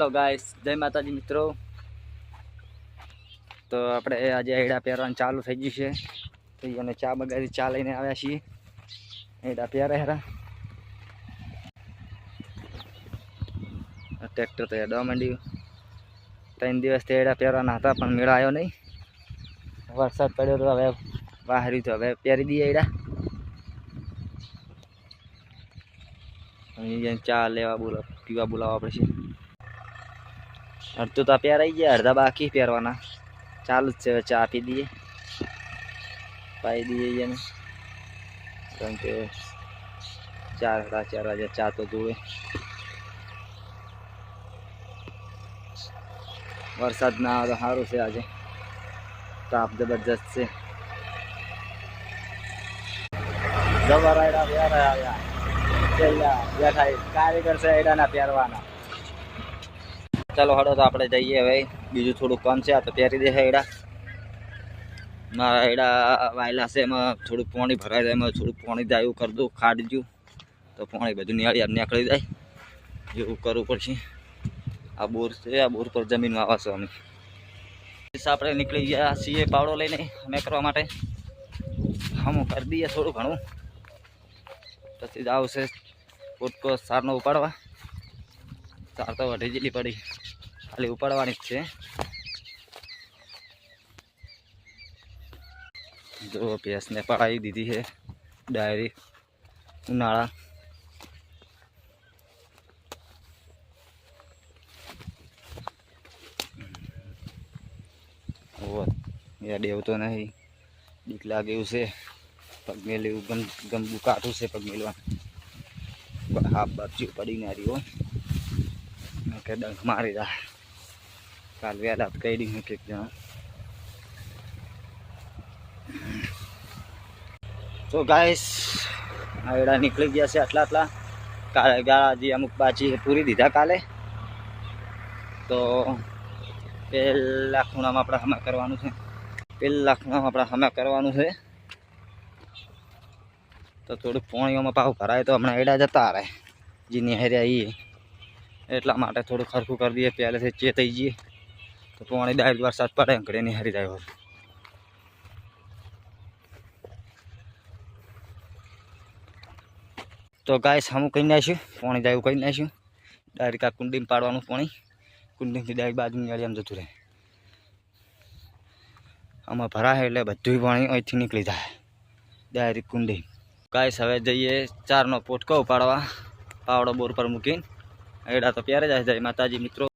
Hello guys, જય માતાજી મિત્રો। તો આપણે આજે એડા પહેરવાનું ચાલુ થઈ ગયું છે। તો એને ચા બગાડી ચા લઈને આવ્યા છીએ। એડા પહેરે હેરા ટ્રેક્ટર તો એડવા માંડ્યું। 3 દિવસથી એડા પહેરવાના હતા પણ મેળ આવ્યો નહીં। વરસાદ પડ્યો તો હવે વાહર્યું તો હવે પહેરી દઈએ એડા। ચા લેવા પીવા બોલાવવા પડશે। અડધું તો પહેરાઈ ગયા, અડધા બાકી પહેરવાના ચાલુ જ છે। ચા આપી દઈએ, પાઈ દઈએ એને, કારણ કે 4 વાગે ચા તો જોવે। વરસાદ ના આવે તો સારું છે। આજે તાપ જબરજસ્ત છે। કારીગર છે એડાના પહેરવાના। ચાલો હડો તો આપણે જઈએ હવે। બીજું થોડું કામ છે, આ તો પહેરી દે એડા। મારા એડા વાયલા છે, એમાં થોડું પાણી ભરાઈ જાય, એમાં થોડું પાણી જાય એવું કરી દઉં, ખાડજું તો પાણી બધું નિહાળી નીકળી જાય એવું કરવું પડશે। આ બોર છે, આ બોર પર જમીનમાં આવા છો અમે। આપણે નીકળી ગયા છીએ પાવડો લઈને અમે કરવા માટે। હમું કરી દઈએ થોડું ઘણું, પછી જ આવશે પોટકો સારનો ઉપાડવા। સાર તો વઢી જેટલી પડી, ખાલી ઉપાડવાની જ છે। જો ભેંસને પડાવી દીધી છે ડાયરી ઉનાળા। દેવતો નહીં, બીક લાગે એવું છે। પગ મેળવું ગમવું કાઠું છે પગ મેળવાનું। હાફ બાપજી પડીને આવ્યો કે ડંખ મારી રહ્યા। કાલ વહેલા કહી દીધું કે જણા। તો ગાઈસ આ એડા નીકળી ગયા છે આટલા કાલે ગાળા અમુક બાજી પૂરી દીધા કાલે। તો પેલા ખૂણામાં આપણે હમા કરવાનું છે। તો થોડુંક પાણીઓમાં પાવ ભરાય તો હમણાં એડા જતા રહે જેની હેર્યા એ, એટલા માટે થોડું ખરખું કરી દઈએ પહેલેથી ચેતાઈ જઈએ। તો પાણી ડાયરેક્ટ વરસાદ પડે ઘડે ની હારી જાય હોય। તો ગાઈસ હમું કહી નાખ્યું, પાણી જાય એવું કહી નાખ્યું। ડાયરેક્ટ આ કુંડીમાં પાડવાનું પાણી, કુંડીથી ડાયરેક્ટ બાજુની ગાડી આમ જતું રહે। આમાં ભરાય એટલે બધું પાણી અહીંથી નીકળી જાય ડાયરેક્ટ કુંડી। ગાઈસ હવે જઈએ ચારનો પોટકો ઉપાડવા, પાવડો બોર પર મૂકીને। એડા તો પ્યારે જાય। જય માતાજી મિત્રો।